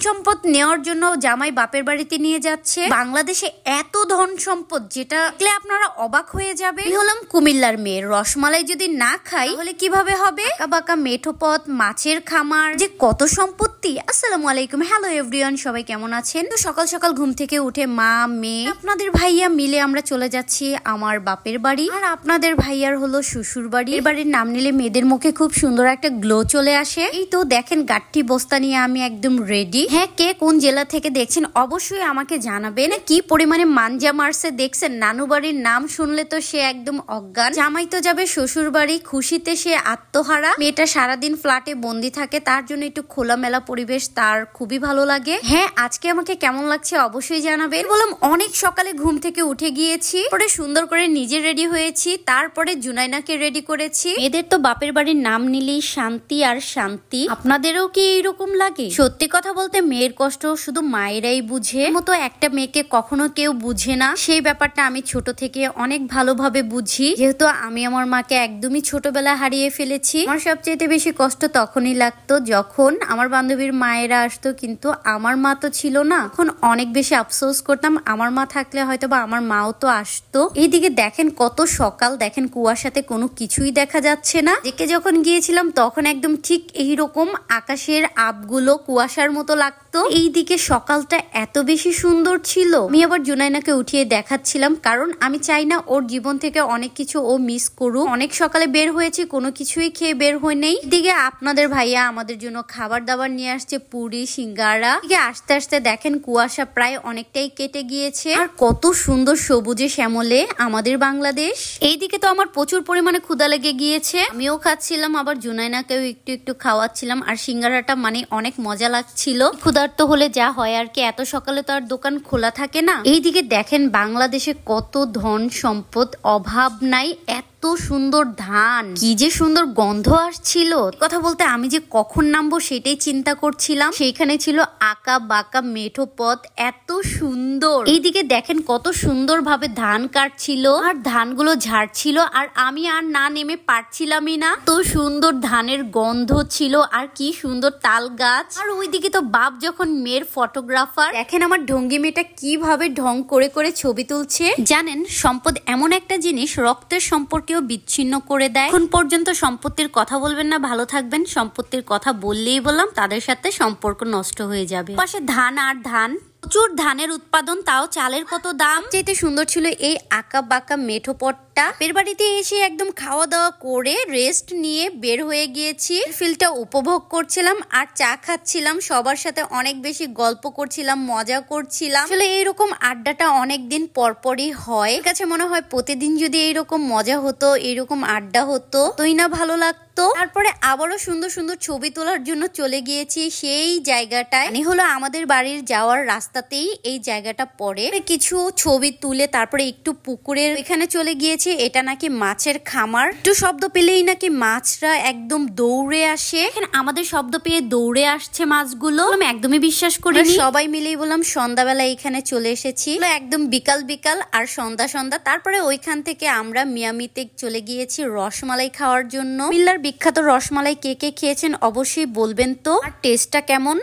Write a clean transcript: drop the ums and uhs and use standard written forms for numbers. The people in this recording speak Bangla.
সম্পদ নেওয়ার জন্য জামাই বাপের বাড়িতে নিয়ে যাচ্ছে। বাংলাদেশে এত ধন সম্পদ যেটা দেখলে আপনারা অবাক হয়ে যাবে। আমি হলাম কুমিল্লার মেয়ে, রসমালাই যদি না খাই তাহলে কিভাবে হবে? বাঁকা মেঠো পথ, মাছের খামার, যে কত সম্পত্তি। আসসালামু আলাইকুম, হ্যালো এভরিওয়ান, সবাই কেমন আছেন? তো সকাল সকাল ঘুম থেকে উঠে মা, মেয়ে, আপনাদের ভাইয়া মিলে আমরা চলে যাচ্ছি আমার বাপের বাড়ি, আর আপনাদের ভাইয়ার হলো শ্বশুর বাড়ি। এই বাড়ির নাম নিলে মেয়েদের মুখে খুব সুন্দর একটা গ্লো চলে আসে। এই তো দেখেন গাঠি বস্তা নিয়ে আমি একদম রেডি। হ্যাঁ, কে কোন জেলা থেকে দেখছেন অবশ্যই আমাকে জানাবেন। কি পরিমাণে মানজা মারছে দেখছেন, নানু বাড়ির নাম শুনলে তো সে একদম অজ্ঞান। জামাই তো যাবে শ্বশুর বাড়ি, খুশিতে সে আত্মহারা। মেয়েটা সারাদিন ফ্ল্যাটে বন্দি থাকে, তার জন্য একটু খোলামেলা পরিবেশ তার খুবই ভালো লাগে। হ্যাঁ, আজকে আমাকে কেমন লাগছে অবশ্যই জানাবেন। বললাম অনেক সকালে ঘুম থেকে উঠে গিয়েছি, পরে সুন্দর করে নিজে রেডি হয়েছি, তারপরে জুনাইনাকে রেডি করেছি। এদের তো বাপের বাড়ির নাম নিলেই শান্তি আর শান্তি। আপনাদেরও কি এইরকম লাগে? সত্যি কথা বলতে মেয়ের কষ্ট শুধু মায়েরাই বুঝে, মতো একটা মেয়েকে কখনো কেউ বুঝে না। সেই ব্যাপারটা আমি ছোট থেকে অনেক ভালোভাবে বুঝি, যেহেতু আমি আমার মাকে একদমই ছোটবেলা হারিয়ে ফেলেছি। আমার সবচেয়ে বেশি কষ্ট তখনই লাগতো যখন আমার বান্ধবীর মায়েরা আসতো, কিন্তু আমার মা তো ছিল না। এখন অনেক বেশি আফসোস করতাম, আমার মা থাকলে হয়তো বা আমার মাও তো আসতো। এইদিকে দেখেন কত সকাল, দেখেন কুয়াশাতে কোনো কিছুই দেখা যাচ্ছে না। দেখে যখন গিয়েছিলাম তখন একদম ঠিক এইরকম আকাশের আপগুলো কুয়াশার মতো লাগতো। এইদিকে সকালটা এত বেশি সুন্দর ছিল। আমি আবার জুনাইনাকে উঠিয়ে দেখাচ্ছিলাম, কারণ আমি চাই না ওর জীবন থেকে অনেক কিছু ও মিস করুক। অনেক সকালে বের হয়েছি, কোনো কিছুই খেয়ে বের হয়ে নেই। এদিকে আপনাদের ভাইয়া আমাদের জন্য খাবার দাবার নিয়ে আসছে, পুরি, সিঙ্গারা। এদিকে আস্তে আস্তে দেখেন কুয়াশা প্রায় অনেকটাই কেটে গিয়েছে, আর কত সুন্দর সবুজে শ্যামলে আমাদের বাংলাদেশ। এইদিকে তো আমার প্রচুর পরিমাণে ক্ষুধা লেগে গিয়েছে, আমিও খাচ্ছিলাম, আবার জুনাইনাকেও একটু একটু খাওয়াচ্ছিলাম। আর সিঙ্গারাটা মানে অনেক মজা লাগছিল। ক্ষুধার্ত হলে যা হয় আর কি, এত সকালে তো আর দোকান খোলা থাকে না। এইদিকে দেখেন বাংলাদেশে কত ধন সম্পদ, অভাব নাই। এত সুন্দর ধান, কি যে সুন্দর গন্ধ আসছিল। কথা বলতে আমি যে কখন নামবো সেটাই চিন্তা করছিলাম। সেইখানে ছিল আঁকা বাঁকা মেঠো পথ, এত সুন্দর। এইদিকে দেখেন কত সুন্দর ভাবে ধান কাটছিল আর ধানগুলো ঝাড়ছিল, আর আমি আর না নেমে পারছিলামই না। তো সুন্দর ধানের গন্ধ ছিল, আর কি সুন্দর তাল গাছ। আর ওইদিকে তো বাপ যখন মেয়ের ফটোগ্রাফার, দেখেন আমার ঢঙ্গি মেয়েটা কিভাবে ঢং করে করে ছবি তুলছে। জানেন সম্পদ এমন একটা জিনিস, রক্তের সম্পর্কেও বিচ্ছিন্ন করে দেয়। এখন পর্যন্ত সম্পত্তির কথা বলবেন না, ভালো থাকবেন। সম্পত্তির কথা বললেই বললাম তাদের সাথে সম্পর্ক নষ্ট হয়ে যাবে। পাশে ধান আর ধান, প্রচুর ধানের উৎপাদন, তাও চালের কত দাম। যেতে সুন্দর ছিল এই আঁকা বাঁকা মেঠো পথটা। বের বাড়িতে এসে একদম খাওয়া দাওয়া করে রেস্ট নিয়ে বের হয়ে গিয়েছি। ফিলটা উপভোগ করছিলাম আর চা খাচ্ছিলাম, সবার সাথে অনেক বেশি গল্প করছিলাম, মজা করছিলাম। আসলে এইরকম আড্ডাটা অনেকদিন পরপরই হয়। ঠিক আছে, মনে হয় প্রতিদিন যদি এইরকম মজা হতো, এইরকম আড্ডা হতো তোই না ভালো লাগতো। তারপরে আবারও সুন্দর সুন্দর ছবি তোলার জন্য চলে গিয়েছি সেই জায়গাটায়। মানে হলো আমাদের বাড়ির যাওয়ার রাস্তাতেই এই জায়গাটা পড়ে। কিছু ছবি তুলে তারপরে একটু পুকুরের এখানে চলে গিয়েছি। এটা নাকি মাছের খামার, একটু শব্দ পেলেই নাকি মাছরা একদম দৌড়ে আসে। এখানে আমাদের শব্দ পেয়ে দৌড়ে আসছে মাছগুলো, আমি একদমই বিশ্বাস করিনি। সবাই মিলেই বললাম সন্ধ্যাবেলা এখানে চলে এসেছি, একদম বিকাল বিকাল আর সন্ধ্যা সন্ধ্যা। তারপরে ওইখান থেকে আমরা মিয়ামিতে চলে গিয়েছি রসমালাই খাওয়ার জন্য। মিল্লার বিখ্যাত রসমালাই কে কে খেয়েছেন অবশ্যই বলবেন তো, আর টেস্টটা কেমন।